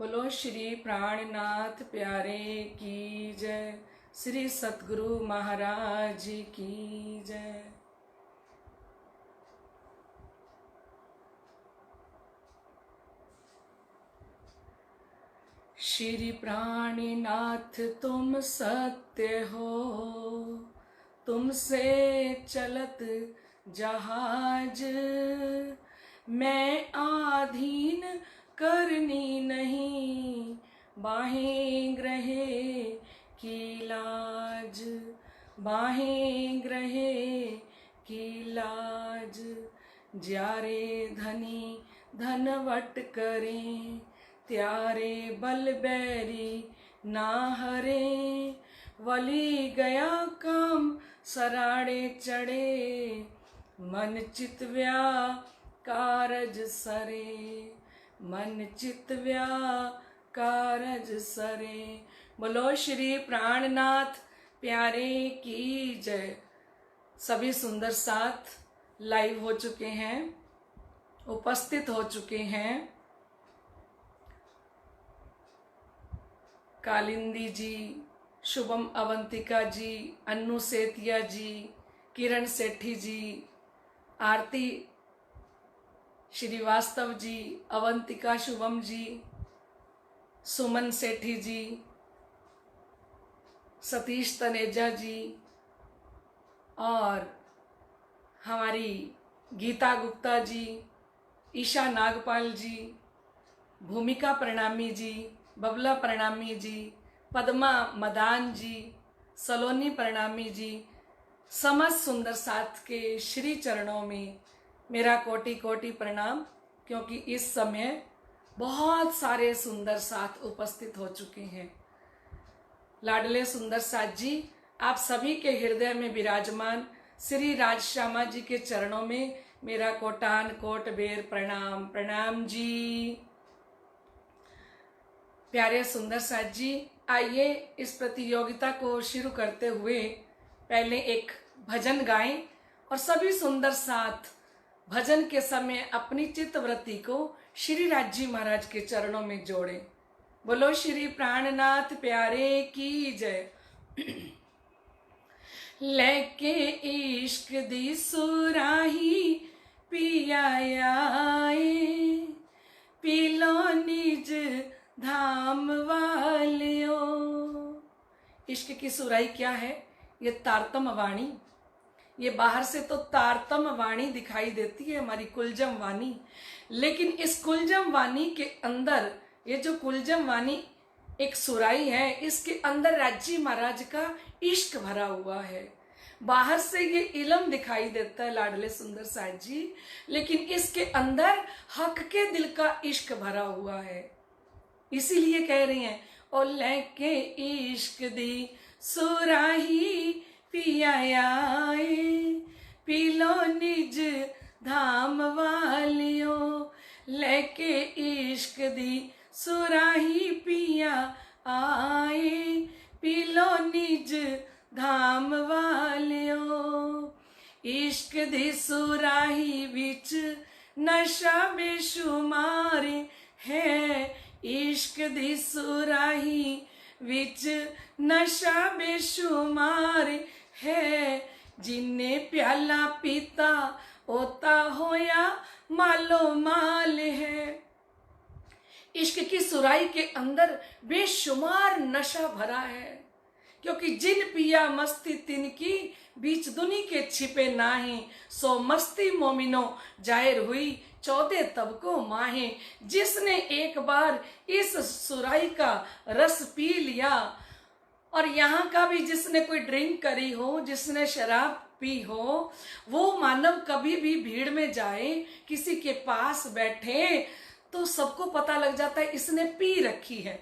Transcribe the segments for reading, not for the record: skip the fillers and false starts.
बोलो श्री प्राणनाथ प्यारे की जय। श्री सतगुरु महाराज की जय। श्री प्राणनाथ तुम सत्य हो, तुमसे चलत जहाज, मैं आधीन करनी नहीं, बाहें ग्रहे की लाज, बाहें ग्रहे की लाज। ज्यारे धनी धनवट करें, त्यारे बल बैरी ना हरे, वली गया काम सराड़े चढ़े, मन चित व्या कारज सरे, मन चित व्या कारज सरे। बोलो श्री प्राणनाथ प्यारे की जय। सभी सुंदर साथ लाइव हो चुके हैं, उपस्थित हो चुके हैं। कालिंदी जी, शुभम अवंतिका जी, अन्नू सेतिया जी, किरण सेठी जी, आरती श्रीवास्तव जी, अवंतिका शुभम जी, सुमन सेठी जी, सतीश तनेजा जी और हमारी गीता गुप्ता जी, ईशा नागपाल जी, भूमिका प्रणामी जी, बबला प्रणामी जी, पद्मा मदान जी, सलोनी प्रणामी जी, समस्त सुंदर साथ के श्री चरणों में मेरा कोटि कोटि प्रणाम। क्योंकि इस समय बहुत सारे सुंदर साथ उपस्थित हो चुके हैं। लाडले सुंदर साथ जी, आप सभी के हृदय में विराजमान श्री राजश्यामा जी के चरणों में मेरा कोटान कोट बेर प्रणाम। प्रणाम जी। प्यारे सुंदर साथ जी, आइए इस प्रतियोगिता को शुरू करते हुए पहले एक भजन गाएं और सभी सुंदर साथ भजन के समय अपनी चित्तवृत्ति को श्री राज जी महाराज के चरणों में जोड़ें। बोलो श्री प्राणनाथ प्यारे की जय। लेके इश्क दी सुराही पिया आए, पीलो निज धाम वालियो। इश्क की सुराही क्या है? ये तारतम वाणी। ये बाहर से तो तारतम वाणी दिखाई देती है, हमारी कुलजम वाणी, लेकिन इस कुलजम वाणी के अंदर ये जो कुलजम वाणी एक सुराही है, इसके अंदर राज्जी महाराज का इश्क भरा हुआ है। बाहर से ये इलम दिखाई देता है लाडले सुंदर साथ जी, लेकिन इसके अंदर हक के दिल का इश्क भरा हुआ है। इसीलिए कह रही हैं, ओ लेके इश्क दी सुराही पिया आए, पीलो निज धाम वालियो। लेके इश्क दी सुराही पिया आए, पीलो निज धाम वालियो। इश्क दी सुराही विच नशा बेशुमार है, इश्क दी सुराही विच नशा बेशुमार है। जिन्ने प्याला पीता होता होया मालो माल है। इश्क की सुराही के अंदर बेशुमार नशा भरा है, क्योंकि जिन पिया मस्ती तिनकी बीच दुनी के छिपे नाहे, सो मस्ती मोमिनो जाहिर हुई 14 तबको माहे। जिसने एक बार इस सुराही का रस पी लिया, और यहाँ का भी जिसने कोई ड्रिंक करी हो, जिसने शराब पी हो, वो मानव कभी भी भीड़ में जाए, किसी के पास बैठे, तो सबको पता लग जाता है इसने पी रखी है।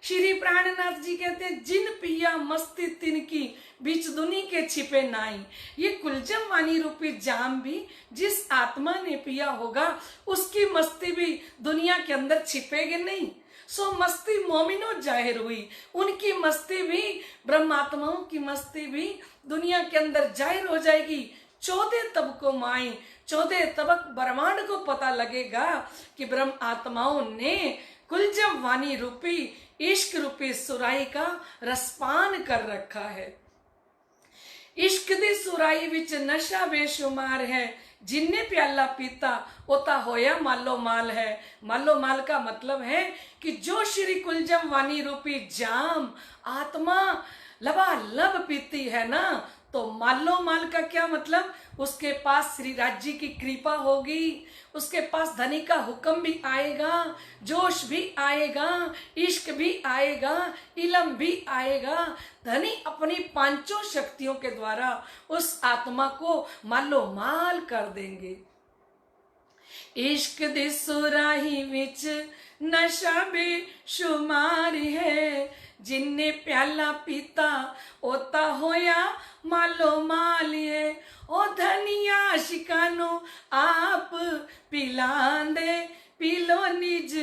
श्री प्राणनाथ जी कहते हैं, जिन पिया मस्ती तिनकी बीच दुनी के छिपे नाई। ये कुलजम वाणी रूपी जाम भी जिस आत्मा ने पिया होगा, उसकी मस्ती भी दुनिया के अंदर छिपेगी नहीं। सो मस्ती मोमिनो जाहिर हुई, उनकी मस्ती भी, ब्रह्मात्माओं की मस्ती भी दुनिया के अंदर जाहिर हो जाएगी। 14 तबकों माई, 14 तबक ब्रह्मांड को पता लगेगा कि ब्रह्म आत्माओं ने कुलजम वाणी रूपी इश्क रूपी सुराई का रसपान कर रखा है। इश्क दी सुराई विच नशा बेशुमार है, जिन्ने प्याला पीता ओता होया मालो माल है। मालो माल का मतलब है कि जो श्री कुलजम वाणी रूपी जाम आत्मा लबालब पीती है ना, तो मालो माल का क्या मतलब, उसके पास श्री राज्य की कृपा होगी, उसके पास धनी का हुक्म भी आएगा, जोश भी आएगा, इश्क भी आएगा, इलम भी आएगा। धनी अपनी पांचों शक्तियों के द्वारा उस आत्मा को मालो माल कर देंगे। इश्क दी सुराही विच नशा बेशुमार है, जिन्ने प्याला पीता ओता होया मालो माल है। ओ धनिया आशिकानो आप पिलांदे, पीलो निज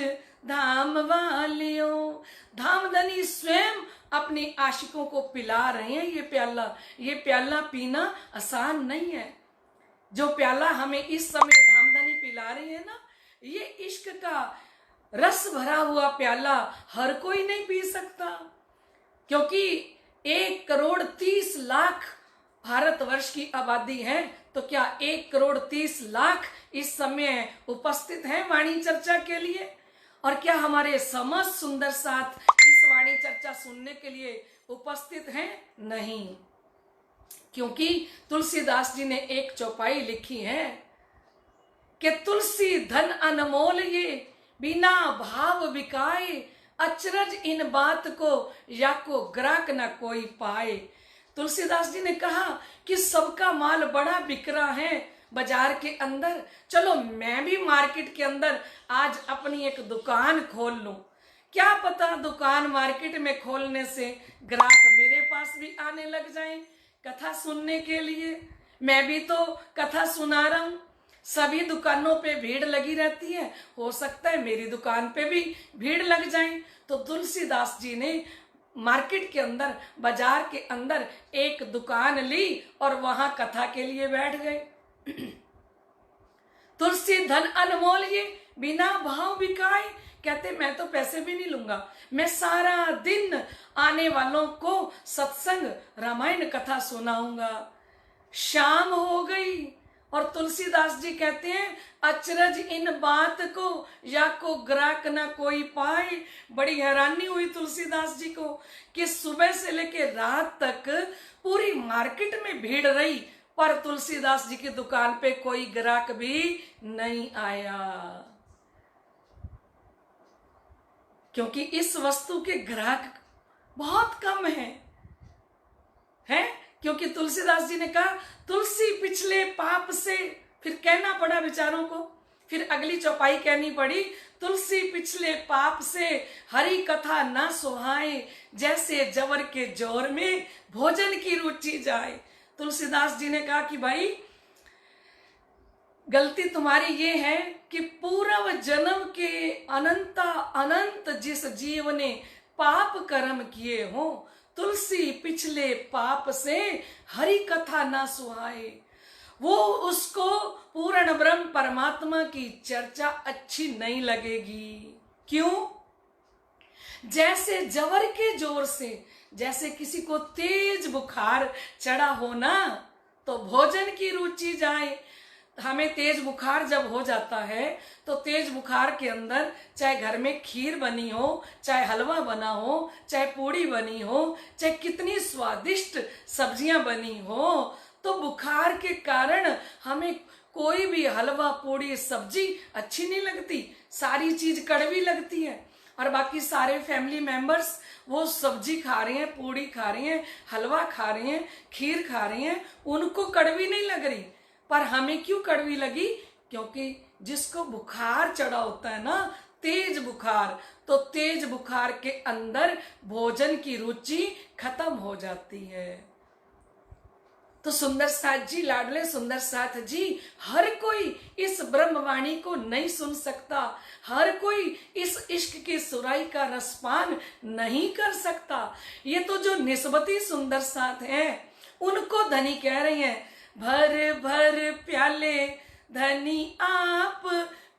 धाम वालियो। धाम धनी स्वयं अपनी आशिकों को पिला रहे हैं ये प्याला पीना आसान नहीं है। जो प्याला हमें इस समय धामधनी पिला रही है ना, ये इश्क का रस भरा हुआ प्याला हर कोई नहीं पी सकता, क्योंकि 1,30,00,000 भारतवर्ष की आबादी है। तो क्या 1,30,00,000 इस समय उपस्थित हैं वाणी चर्चा के लिए? और क्या हमारे समस्त सुंदर साथ इस वाणी चर्चा सुनने के लिए उपस्थित हैं? नहीं, क्योंकि तुलसीदास जी ने एक चौपाई लिखी है कि तुलसी धन अनमोल ये, बिना भाव बिकाए, अचरज इन बात को या को ग्राहक न कोई पाए। तुलसीदास जी ने कहा कि सबका माल बड़ा बिक रहा है बाजार के अंदर, चलो मैं भी मार्केट के अंदर आज अपनी एक दुकान खोल लूं। क्या पता दुकान मार्केट में खोलने से ग्राहक मेरे पास भी आने लग जाएं कथा सुनने के लिए। मैं भी तो कथा सुना रहा हूं, सभी दुकानों पे भीड़ लगी रहती है, हो सकता है मेरी दुकान पे भी भीड़ लग जाए। तो तुलसीदास जी ने मार्केट के अंदर, बाजार के अंदर एक दुकान ली और वहां कथा के लिए बैठ गए। तुलसी धन अनमोल ये, बिना भाव बिकाए। कहते मैं तो पैसे भी नहीं लूंगा, मैं सारा दिन आने वालों को सत्संग रामायण कथा सुनाऊंगा। शाम हो गई और तुलसीदास जी कहते हैं अचरज इन बात को या को ग्राहक ना कोई पाए। बड़ी हैरानी हुई तुलसीदास जी को कि सुबह से लेकर रात तक पूरी मार्केट में भीड़ रही, पर तुलसीदास जी की दुकान पे कोई ग्राहक भी नहीं आया, क्योंकि इस वस्तु के ग्राहक बहुत कम हैं। क्योंकि तुलसीदास जी ने कहा तुलसी पिछले पाप से, फिर कहना पड़ा बेचारों को, फिर अगली चौपाई कहनी पड़ी, तुलसी पिछले पाप से हरि कथा ना सुहाए, जैसे जवर के जोर में भोजन की रुचि जाए। तुलसीदास जी ने कहा कि भाई गलती तुम्हारी ये है कि पूर्व जन्म के अनंत जिस जीव ने पाप कर्म किए हो, तुलसी पिछले पाप से हरि कथा ना सुहाए, वो उसको पूर्ण ब्रह्म परमात्मा की चर्चा अच्छी नहीं लगेगी। क्यों? जैसे जवर के जोर से, जैसे किसी को तेज बुखार चढ़ा हो ना, तो भोजन की रुचि जाए। हमें तेज बुखार जब हो जाता है तो तेज बुखार के अंदर चाहे घर में खीर बनी हो, चाहे हलवा बना हो, चाहे पूड़ी बनी हो, चाहे कितनी स्वादिष्ट सब्जियां बनी हो, तो बुखार के कारण हमें कोई भी हलवा पूड़ी सब्जी अच्छी नहीं लगती, सारी चीज कड़वी लगती है। और बाकी सारे फैमिली मेंबर्स वो सब्जी खा रहे हैं, पूड़ी खा रहे हैं, हलवा खा रहे हैं, खीर खा रहे हैं, उनको कड़वी नहीं लग रही, पर हमें क्यों कड़वी लगी? क्योंकि जिसको बुखार चढ़ा होता है ना, तेज बुखार, तो तेज बुखार के अंदर भोजन की रुचि खत्म हो जाती है। तो सुंदर साथ जी, लाडले सुंदर साथ जी, हर कोई इस ब्रह्मवाणी को नहीं सुन सकता, हर कोई इस इश्क की सुराई का रसपान नहीं कर सकता। ये तो जो निस्बती सुंदर साथ हैं उनको धनी कह रही हैं, भर भर प्याले धनी आप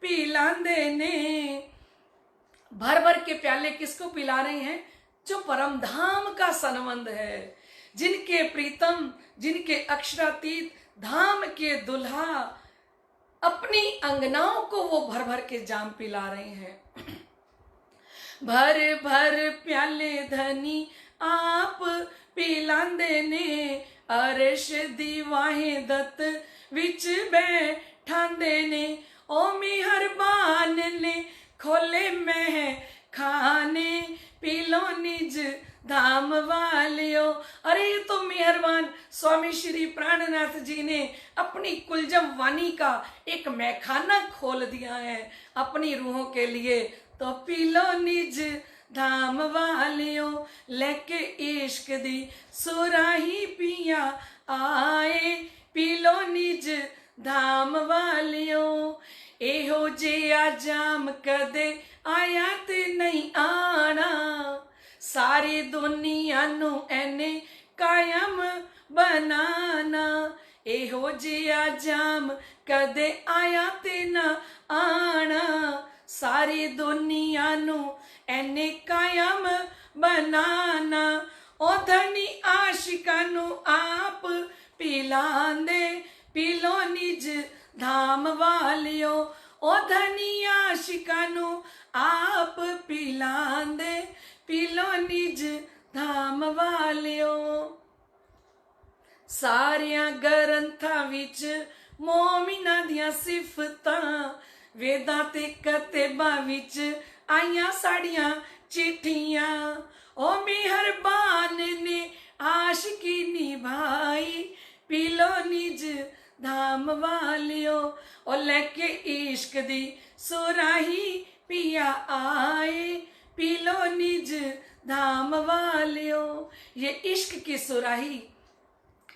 पिलांदे ने, भर भर के प्याले किसको पिला रहे हैं? जो परम धाम का संबंध है, जिनके प्रीतम, जिनके अक्षरातीत धाम के दुल्हा अपनी अंगनाओं को वो भर भर के जाम पिला रहे हैं। भर भर प्याले धनी आप पिलांदे ने, अरश दीवाहे दत्त विच बैठांदे ने, ओ मेहरबान ने खोले मैं खाने, पीलो निज धाम वालियो। अरे ये तो मेहरबान स्वामी श्री प्राणनाथ जी ने अपनी कुलजम वाणी का एक मैखाना खोल दिया है अपनी रूहों के लिए। तो पीलो निज धाम वालियो, लेके इश्क दी सुराही पिया आए, पीलो निज धाम वालियो। एहो जिया जाम कदे आया ते नहीं आना, सारी दुनिया नू एने कायम बनाना। एहो जिया जाम कदे आया ते ना आना, सारी दुनिया नू एने कायम बनाना। ओ धनी आशिका नू आप पिलांदे, पीलो निज धाम वालियो। ओ धनी आशिका नू आप पिलांदे, पीलो निज धाम वालियो। सारियां ग्रंथां विच मोमिना दियां सिफतां, वेदां ते कतेबां विच आईयां साड़ियां चिट्ठियां। ओ मेहरबान ने आशिकी निभाई, पीलो निज धाम वालियो। और लेके इश्क दी सुराही पिया आए, पीलो निज धाम वालियो। ये इश्क की सुराही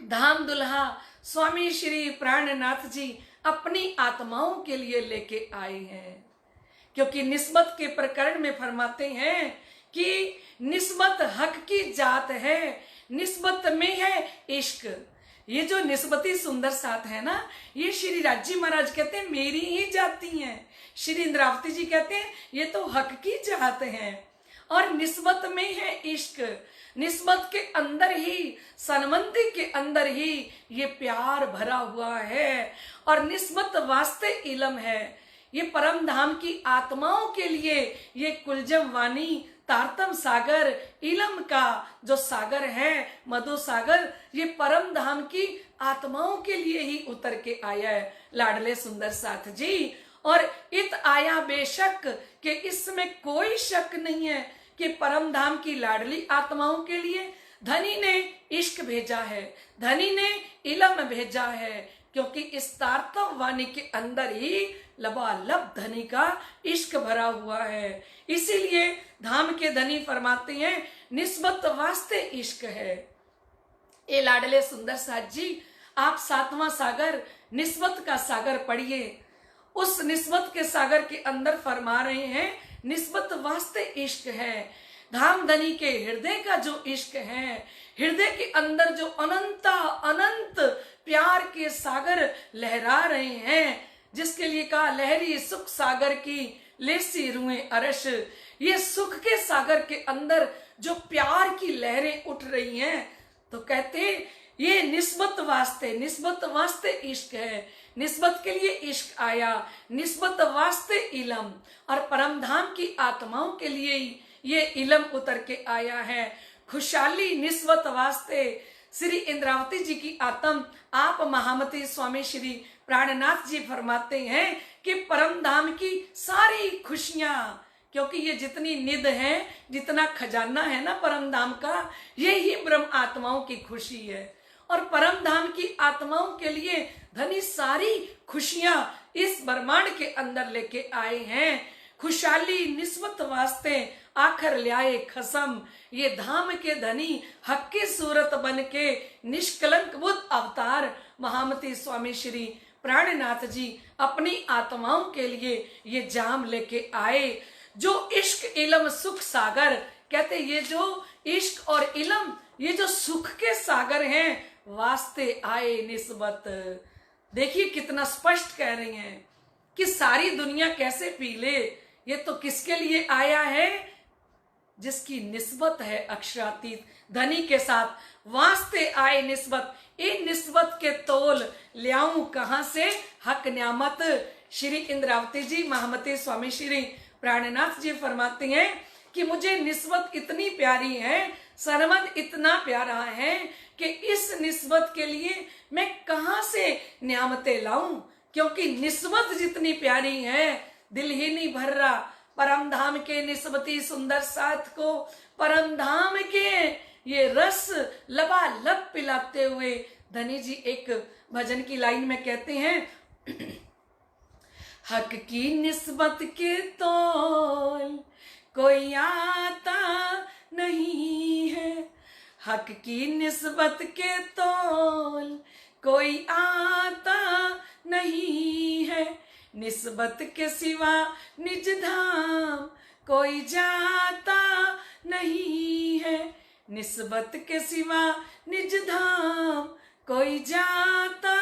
धाम दुल्हा स्वामी श्री प्राणनाथ जी अपनी आत्माओं के लिए लेके आए हैं। क्योंकि निस्बत के प्रकरण में फरमाते हैं कि निस्बत हक की जात है, निस्बत में है इश्क। ये जो निस्बती सुंदर साथ है ना, ये श्री राजी महाराज कहते हैं मेरी ही जाती हैं। श्री इंद्रावती जी कहते हैं ये तो हक की जात है। और निस्बत में है इश्क, निस्बत के अंदर ही, सनमंती के अंदर ही ये प्यार भरा हुआ है। और निस्बत वास्ते इलम है। ये परम धाम की आत्माओं के लिए ये कुलजम वाणी तारतम सागर, इलम का जो सागर है, मधु सागर, ये परम धाम की आत्माओं के लिए ही उतर के आया है लाडले सुंदर साथ जी। और इत आया बेशक कि इसमें कोई शक नहीं है कि परम धाम की लाडली आत्माओं के लिए धनी ने इश्क भेजा है, धनी ने इलम भेजा है। क्योंकि इस तारतम वाणी के अंदर ही लबालब धनी का इश्क भरा हुआ है। इसीलिए धाम के धनी फरमाते हैं निस्बत वास्ते इश्क है। ए लाडले सुंदर साथ जी, आप सातवां सागर निस्बत का सागर पढ़िए। उस निस्बत के सागर के अंदर फरमा रहे हैं निस्बत वास्ते इश्क है। धाम धनी के हृदय का जो इश्क है, हृदय के अंदर जो अनंत प्यार के सागर लहरा रहे हैं, जिसके लिए कहा लहरी सुख सागर की लेसी रुएं अरश। ये सुख के सागर के अंदर जो प्यार की लहरें उठ रही हैं, तो कहते ये निस्बत वास्ते इश्क है। निस्बत के लिए इश्क आया, निस्बत वास्ते इलम। और परम धाम की आत्माओं के लिए ये इलम उतर के आया है। खुशहाली निस्बत वास्ते श्री इंद्रावती जी की आत्म आप महामती स्वामी श्री प्राणनाथ जी फरमाते हैं कि परम धाम की सारी खुशियां, क्योंकि ये जितनी निध है, जितना खजाना है ना परम धाम का, ये ही ब्रह्म आत्माओं की खुशी है। और परम धाम की आत्माओं के लिए धनी सारी खुशियां इस ब्रह्मांड के अंदर लेके आए हैं। खुशहाली निस्बत वास्ते आखर ल्याए खसम। ये धाम के धनी हक की सूरत बन के निष्कलंक बुद्ध अवतार महामती स्वामी श्री प्राणनाथ जी अपनी आत्माओं के लिए ये जाम लेके आए। जो इश्क इलम सुख सागर, कहते ये जो इश्क और इलम, ये जो सुख के सागर हैं, वास्ते आए निस्बत। देखिए कितना स्पष्ट कह रही हैं कि सारी दुनिया कैसे पी ले, ये तो किसके लिए आया है? जिसकी निस्बत है अक्षरातीत धनी के साथ, वास्ते आए निस्बत, इन निस्बत के तोल ल्याऊं कहां से? हक न्यामत। श्री इंद्रावती जी महामती स्वामी श्री प्राणनाथ जी फरमाती हैं कि मुझे निस्बत इतनी प्यारी है, सरमद इतना प्यारा है कि इस निस्बत के लिए मैं कहां से न्यामतें लाऊं, क्योंकि निस्बत जितनी प्यारी है दिल ही नहीं भर रहा। परम धाम के निस्बती सुंदर साथ को परम धाम के ये रस लबालब पिलाते हुए धनी जी एक भजन की लाइन में कहते हैं, हक की निस्बत के तौल कोई आता नहीं है, हक की निस्बत के तौल कोई आता नहीं है, निस्बत के सिवा निज धाम कोई जाता नहीं है, निस्बत के सिवा निज धाम कोई जाता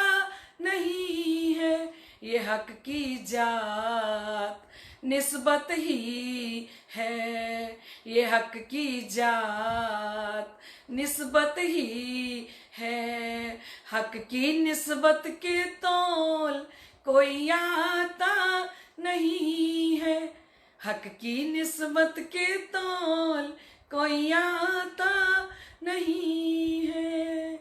नहीं है, ये हक की जात निस्बत ही है, ये हक की जात निस्बत ही है, हक की निस्बत के तौल कोई आता नहीं है, हक की निस्बत के तौल कोई आता नहीं है।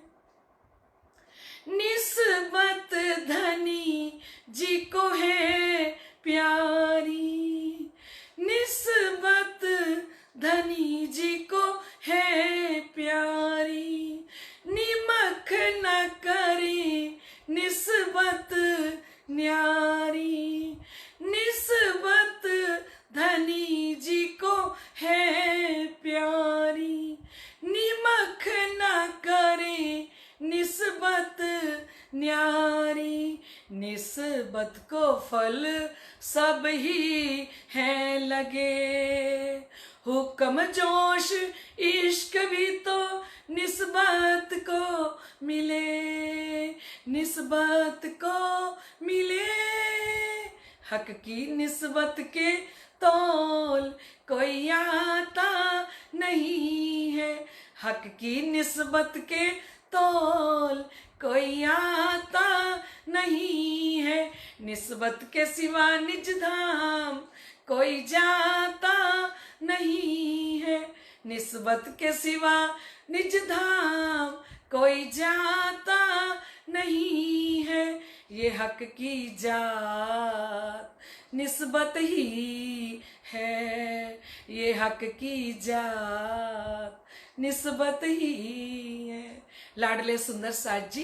निस्बत धनी जी को है प्यारी, निस्बत धनी जी को है प्यारी, निमख न करे निस्बत न्यारी, निस्बत धनी जी को है प्यारी, निमख न करे निस्बत न्यारी, निस्बत को फल सब ही है लगे, हुक्म जोश इश्क भी तो निस्बत को मिले, निस्बत को मिले, हक की निस्बत के तौल कोई आता नहीं है, हक की निस्बत के तौल कोई आता नहीं है, निस्बत के सिवा निज धाम कोई जाता नहीं है, निस्बत के सिवा निज धाम कोई जाता नहीं है, ये हक की जात निस्बत ही है, ये हक की जात निस्बत ही है। लाडले सुंदर साथ जी,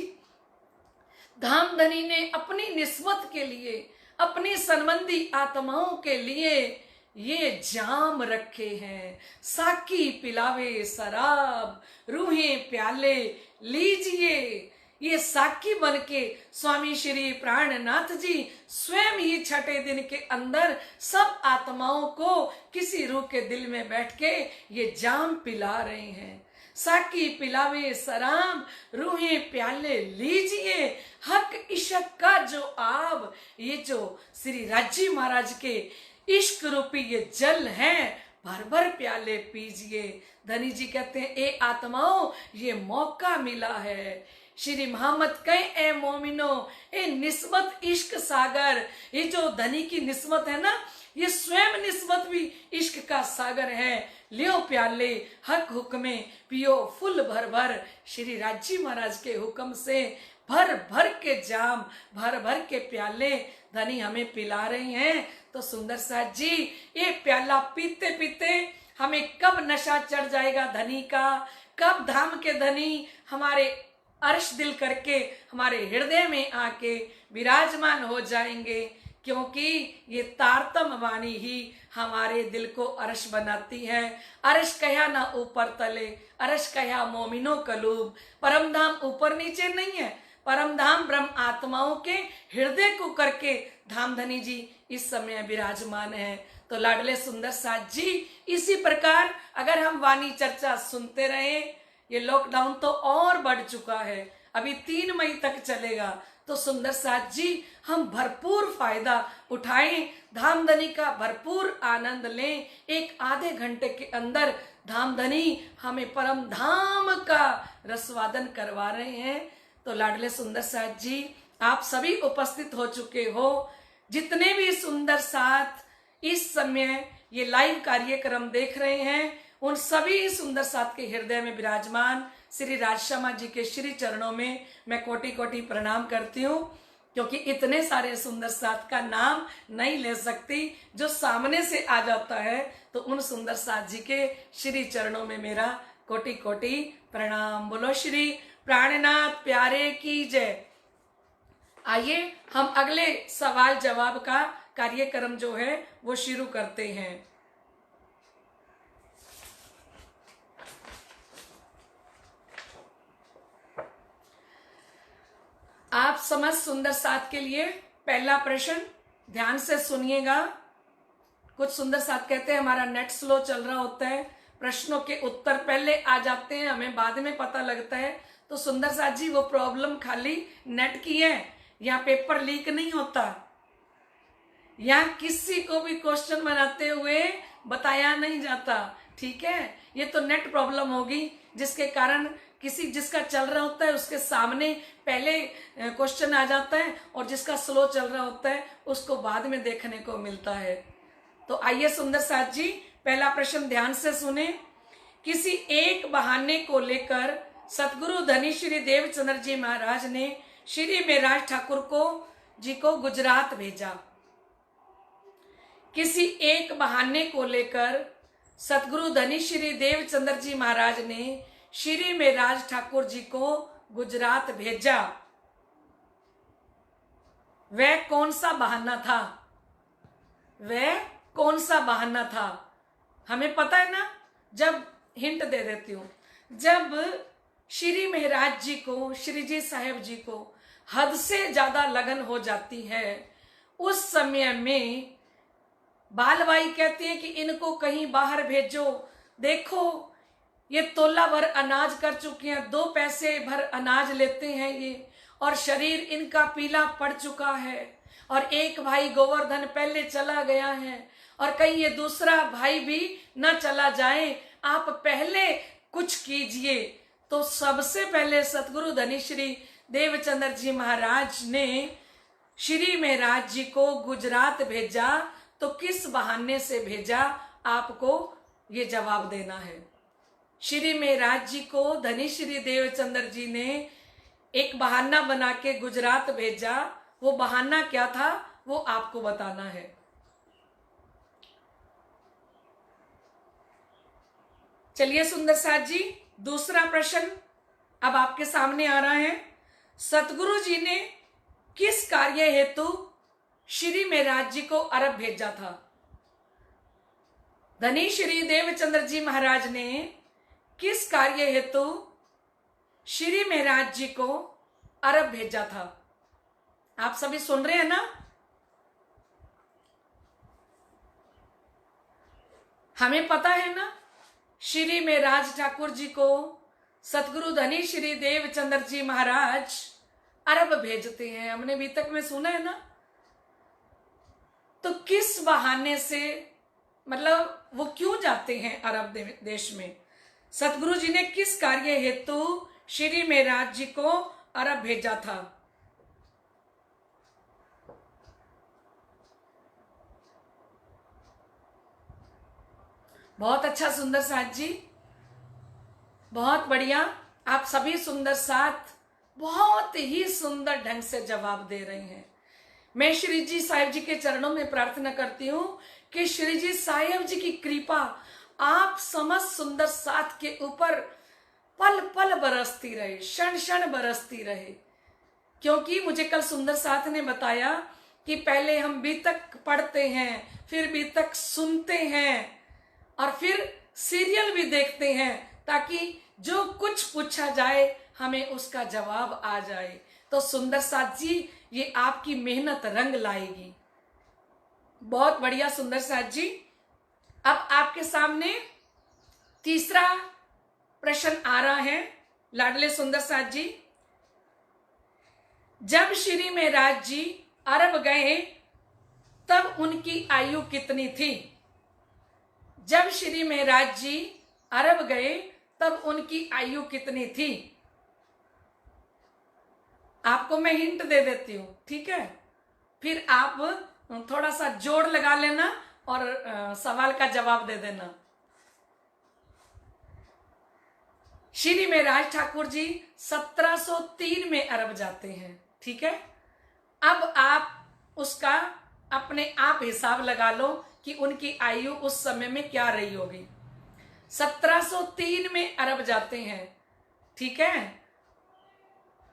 धाम धनी ने अपनी निस्बत के लिए, अपनी संबंधी आत्माओं के लिए ये जाम रखे हैं, साकी पिलावे शराब, रूहें प्याले लीजिए। ये साकी बन के स्वामी श्री प्राणनाथ जी स्वयं ही छठे दिन के अंदर सब आत्माओं को किसी रूह के दिल में बैठ के ये जाम पिला रहे हैं। साकी पिलावे सराम, रूहें प्याले लीजिए, हक इश्क का जो आब, ये जो श्री राजी महाराज के इश्क रूपी ये जल है, भर भर प्याले पीजिए। धनी जी कहते हैं, ए आत्माओं ये मौका मिला है। श्री मोहम्मद कहे, ए मोमिनो, ए निस्बत इश्क सागर। ये जो धनी की निस्बत है ना, ये स्वयं निस्बत भी इश्क का सागर है। लियो प्याले हक हुक्मे पियो फुल भर भर। श्री राजी महाराज के हुक्म से भर भर के जाम, भर भर के प्याले धनी हमें पिला रही हैं। तो सुंदर साथ जी, ये प्याला पीते पीते हमें कब नशा चढ़ जाएगा धनी का, कब धाम के धनी हमारे अर्श दिल करके हमारे हृदय में आके विराजमान हो जाएंगे, क्योंकि ये तारतम वाणी ही हमारे दिल को अर्श बनाती है। अर्श कहा ना ऊपर तले, अर्श कहा मोमिनो कलूब। परम धाम ऊपर नीचे नहीं है, परम धाम ब्रह्म आत्माओं के हृदय को करके धाम धनी जी इस समय विराजमान है। तो लाडले सुंदर साथ जी, इसी प्रकार अगर हम वाणी चर्चा सुनते रहे, ये लॉकडाउन तो और बढ़ चुका है, अभी 3 मई तक चलेगा, तो सुंदर साथ जी हम भरपूर फायदा उठाएं, धामधनी का भरपूर आनंद लें। एक आधे घंटे के अंदर धामधनी हमें परम धाम का रसवादन करवा रहे हैं। तो लाडले सुंदर साथ जी आप सभी उपस्थित हो चुके हो। जितने भी सुंदर साथ इस समय ये लाइव कार्यक्रम देख रहे हैं, उन सभी सुंदर साथ के हृदय में विराजमान श्री राजश्यामा जी के श्री चरणों में मैं कोटि कोटि प्रणाम करती हूँ, क्योंकि इतने सारे सुंदर साथ का नाम नहीं ले सकती। जो सामने से आ जाता है तो उन सुंदर साथ जी के श्री चरणों में मेरा कोटि कोटि प्रणाम। बोलो श्री प्राणनाथ प्यारे की जय। आइए हम अगले सवाल जवाब का कार्यक्रम जो है वो शुरू करते हैं। आप समझ सुंदर साथ के लिए पहला प्रश्न ध्यान से सुनिएगा। कुछ सुंदर साथ कहते हैं हमारा नेट स्लो चल रहा होता है, प्रश्नों के उत्तर पहले आ जाते हैं, हमें बाद में पता लगता है। तो सुंदर साथ जी वो प्रॉब्लम खाली नेट की है, यहाँ पेपर लीक नहीं होता, यहाँ किसी को भी क्वेश्चन बनाते हुए बताया नहीं जाता, ठीक है। ये तो नेट प्रॉब्लम होगी जिसके कारण जिसका चल रहा होता है उसके सामने पहले क्वेश्चन आ जाता है और जिसका स्लो चल रहा होता है उसको बाद में देखने को मिलता है। तो आइए सुंदर साथ जी पहला प्रश्न ध्यान से सुने। किसी एक बहाने को लेकर सतगुरु धनी श्री देवचंद्र जी महाराज ने श्री मेराज ठाकुर जी को गुजरात भेजा। किसी एक बहाने को लेकर सतगुरु धनी श्री देवचंद्र जी महाराज ने श्री मेराज ठाकुर जी को गुजरात भेजा। वह कौन सा बहाना था? वह कौन सा बहाना था? हमें पता है ना। जब हिंट दे देती हूं, जब श्री महाराज जी को, श्री जी साहेब जी को हद से ज्यादा लगन हो जाती है, उस समय में बालबाई कहती है कि इनको कहीं बाहर भेजो, देखो ये तोला भर अनाज कर चुके हैं, 2 पैसे भर अनाज लेते हैं ये, और शरीर इनका पीला पड़ चुका है, और एक भाई गोवर्धन पहले चला गया है, और कहीं ये दूसरा भाई भी न चला जाए, आप पहले कुछ कीजिए। तो सबसे पहले सतगुरु धनी श्री देवचंद्र जी महाराज ने श्री महाराज जी को गुजरात भेजा। तो किस बहाने से भेजा, आपको ये जवाब देना है। श्री महाराज जी को धनी श्री देवचंद्र जी ने एक बहाना बना के गुजरात भेजा। वो बहाना क्या था वो आपको बताना है। चलिए सुंदर साथ जी दूसरा प्रश्न अब आपके सामने आ रहा है। सतगुरु जी ने किस कार्य हेतु श्री महाराज जी को अरब भेजा था? धनी श्री देवचंद्र जी महाराज ने किस कार्य हेतु श्री महाराज जी को अरब भेजा था? आप सभी सुन रहे हैं ना? हमें पता है ना, श्री महाराज ठाकुर जी को सतगुरु धनी श्री देवचंद्र जी महाराज अरब भेजते हैं, हमने अभी तक में सुना है ना। तो किस बहाने से, मतलब वो क्यों जाते हैं अरब देश में? सतगुरु जी ने किस कार्य हेतु श्री महाराज जी को अरब भेजा था? बहुत अच्छा सुंदर साथ जी, बहुत बढ़िया। आप सभी सुंदर साथ बहुत ही सुंदर ढंग से जवाब दे रहे हैं। मैं श्री जी साहिब जी के चरणों में प्रार्थना करती हूं कि श्री जी साहिब जी की कृपा आप समस्त सुंदर साथ के ऊपर पल पल बरसती रहे, क्षण क्षण बरसती रहे। क्योंकि मुझे कल सुंदर साथ ने बताया कि पहले हम बीतक पढ़ते हैं, फिर बीतक सुनते हैं, और फिर सीरियल भी देखते हैं, ताकि जो कुछ पूछा जाए हमें उसका जवाब आ जाए। तो सुंदर साथ जी ये आपकी मेहनत रंग लाएगी। बहुत बढ़िया सुंदर साथ जी। अब आपके सामने तीसरा प्रश्न आ रहा है लाडले सुंदर साथ जी। जब श्री मेराज जी अरब गए तब उनकी आयु कितनी थी? जब श्री मेराज जी अरब गए तब उनकी आयु कितनी थी? आपको मैं हिंट दे देती हूं, ठीक है? फिर आप थोड़ा सा जोड़ लगा लेना और सवाल का जवाब दे देना। श्री मेराज ठाकुर जी 1703 में अरब जाते हैं, ठीक है? अब आप उसका अपने आप हिसाब लगा लो कि उनकी आयु उस समय में क्या रही होगी। 1703 में अरब जाते हैं, ठीक है?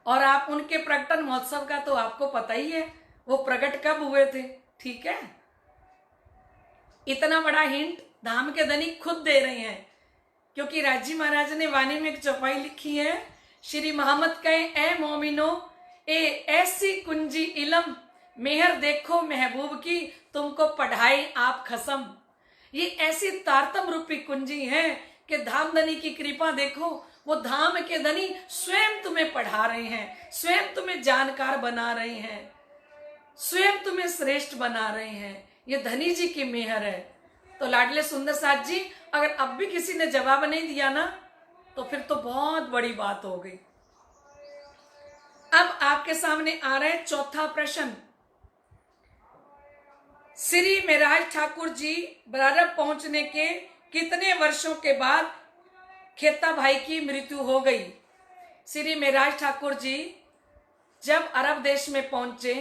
और आप उनके प्रकटन महोत्सव का तो आपको पता ही है, वो प्रकट कब हुए थे, ठीक है? इतना बड़ा हिंट धाम के धनी खुद दे रहे हैं, क्योंकि राजी महाराज ने वाणी में एक चौपाई लिखी है, श्री मोहम्मद कहे ए मोमिनो ए ऐसी कुंजी इलम, मेहर देखो महबूब की तुमको पढ़ाई आप खसम। ये ऐसी तारतम रूपी कुंजी है कि धाम धनी की कृपा देखो, वो धाम के धनी स्वयं तुम्हें पढ़ा रहे हैं, स्वयं तुम्हें जानकार बना रहे हैं, स्वयं तुम्हें श्रेष्ठ बना रहे हैं। ये धनी जी की मेहर है। तो लाडले सुंदर साथ जी, अगर अब भी किसी ने जवाब नहीं दिया ना, तो फिर तो बहुत बड़ी बात हो गई। अब आपके सामने आ रहा है चौथा प्रश्न। श्री मेराज ठाकुर जी अरब पहुंचने के कितने वर्षों के बाद खेता भाई की मृत्यु हो गई? श्री मेराज ठाकुर जी जब अरब देश में पहुंचे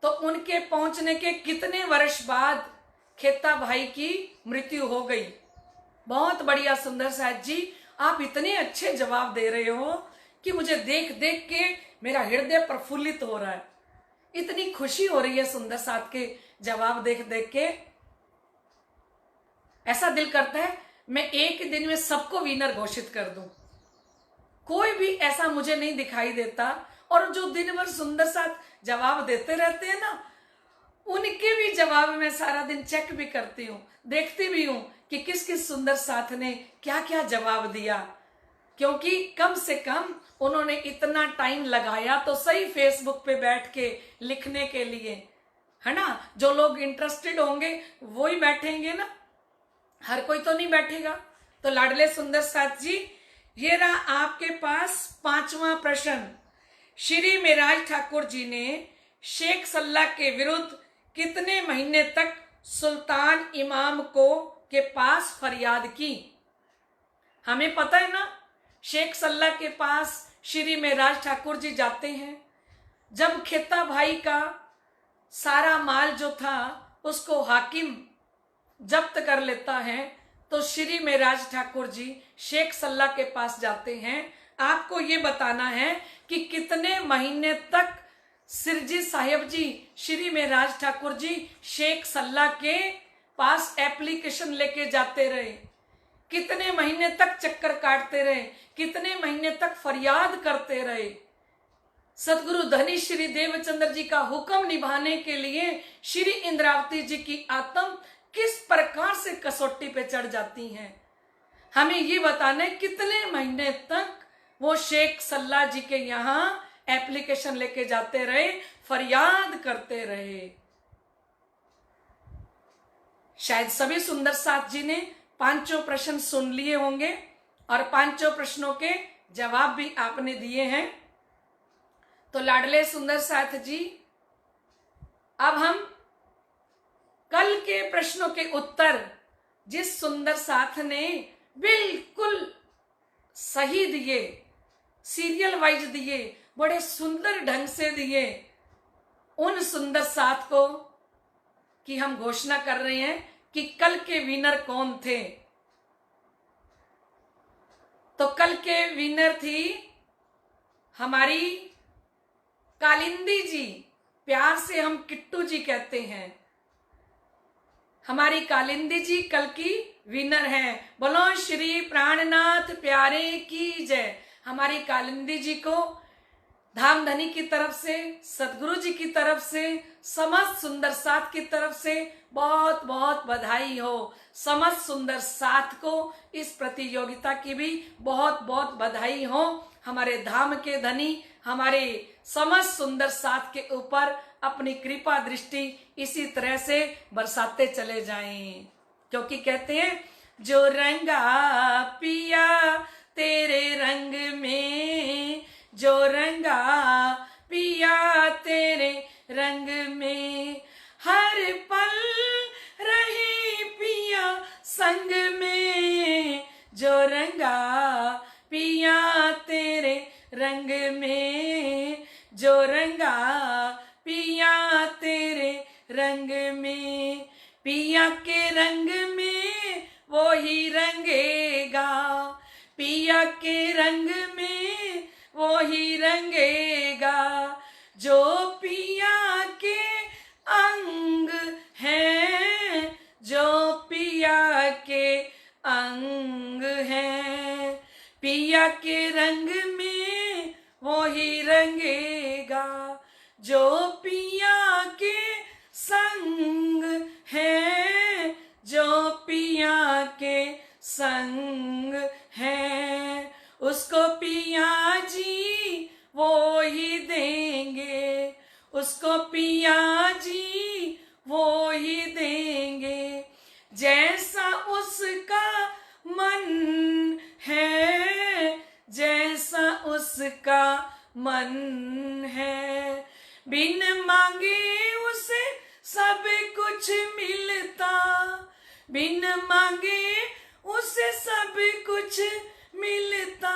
तो उनके पहुंचने के कितने वर्ष बाद खेता भाई की मृत्यु हो गई? बहुत बढ़िया सुंदर साथ जी, आप इतने अच्छे जवाब दे रहे हो कि मुझे देख देख के मेरा हृदय प्रफुल्लित हो रहा है। इतनी खुशी हो रही है सुंदर साथ के जवाब देख देख के। ऐसा दिल करता है मैं एक दिन में सबको विनर घोषित कर दूं। कोई भी ऐसा मुझे नहीं दिखाई देता, और जो दिन भर सुंदर साथ जवाब देते रहते हैं ना, उनके भी जवाब मैं सारा दिन चेक भी करती हूँ, देखती भी हूँ कि किस किस सुंदर साथ ने क्या क्या जवाब दिया, क्योंकि कम से कम उन्होंने इतना टाइम लगाया तो सही फेसबुक पे बैठ के लिखने के लिए, है ना? जो लोग इंटरेस्टेड होंगे वो ही बैठेंगे ना, हर कोई तो नहीं बैठेगा। तो लाडले सुंदर साथ जी, ये रहा आपके पास पांचवा प्रश्न। श्री मेराज ठाकुर जी ने शेख सल्ला के विरुद्ध कितने महीने तक सुल्तान इमाम को के पास फरियाद की? हमें पता है ना, शेख सल्ला के पास श्री मेराज ठाकुर जी जाते हैं। जब खेता भाई का सारा माल जो था उसको हाकिम जब्त कर लेता है, तो श्री मेराज ठाकुर जी शेख सल्ला के पास जाते हैं। आपको ये बताना है कि कितने महीने तक सिरजी साहिब जी श्री मेराज ठाकुर जी शेख सल्ला के पास एप्लीकेशन लेके जाते रहे, कितने महीने तक चक्कर काटते रहे, कितने महीने तक फरियाद करते रहे। सदगुरु धनी श्री देवचंद्र जी का हुक्म निभाने के लिए श्री इंद्रावती जी की आत्म किस प्रकार से कसौटी पे चढ़ जाती हैं, हमें ये बताना है। कितने महीने तक वो शेख सल्ला जी के यहाँ एप्लीकेशन लेके जाते रहे, फरियाद करते रहे। शायद सभी सुंदर साथ जी ने पांचों प्रश्न सुन लिए होंगे और पांचों प्रश्नों के जवाब भी आपने दिए हैं। तो लाडले सुंदर साथ जी, अब हम कल के प्रश्नों के उत्तर जिस सुंदर साथ ने बिल्कुल सही दिए, सीरियल वाइज दिए, बड़े सुंदर ढंग से दिए, उन सुंदर साथ को कि हम घोषणा कर रहे हैं कि कल के विनर कौन थे। तो कल के विनर थी हमारी कालिंदी जी, प्यार से हम किट्टू जी कहते हैं। हमारी कालिंदी जी कल की विनर हैं। बोलो श्री प्राणनाथ प्यारे की जय। हमारी कालिंदी जी को धामधनी की तरफ से, सदगुरु जी की तरफ से, समस्त सुंदर साथ की तरफ से बहुत बहुत बधाई हो। समस्त सुंदर साथ को इस प्रतियोगिता की भी बहुत बहुत बधाई हो। हमारे धाम के धनी हमारे समस्त सुंदर साथ के ऊपर अपनी कृपा दृष्टि इसी तरह से बरसाते चले जाएं, क्योंकि कहते हैं जो रंगा पिया तेरे रंग में, जो रंगा पिया तेरे रंग में, हर पल रहे पिया संग में, जो रंगा पिया तेरे रंग में, जो रंगा पिया तेरे रंग में, पिया के रंग में वो ही रंगेगा, पिया के रंग में वो ही रंगेगा, जो पिया के अंग है, जो पिया के अंग है, पिया के रंग में वो ही रंगेगा, जो पिया के संग है, जो पिया के संग है, उसको पिया जी वो ही देंगे, उसको पिया जी वो ही देंगे, जैसा उसका मन है, जैसा उसका मन है, बिन मांगे उसे सब कुछ मिलता, बिन मांगे उसे सब कुछ मिलता,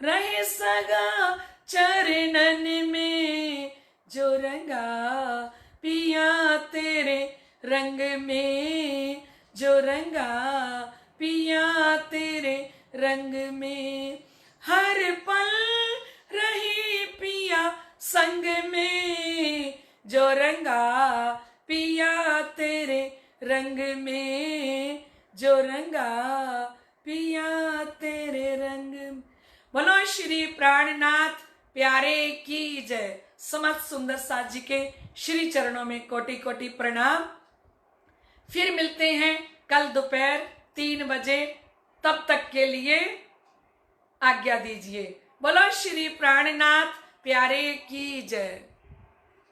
रहे सगा चरणन में, जो रंगा पिया तेरे रंग में, जो रंगा पिया तेरे रंग में, हर पल रही पिया संग में, जो रंगा पिया तेरे रंग में, जो रंगा पिया तेरे रंग में। बोलो श्री प्राणनाथ प्यारे की जय। समस्त सुंदर साथ जी के श्री चरणों में कोटि कोटि प्रणाम। फिर मिलते हैं कल दोपहर 3 बजे, तब तक के लिए आज्ञा दीजिए। बोलो श्री प्राणनाथ प्यारे की जय।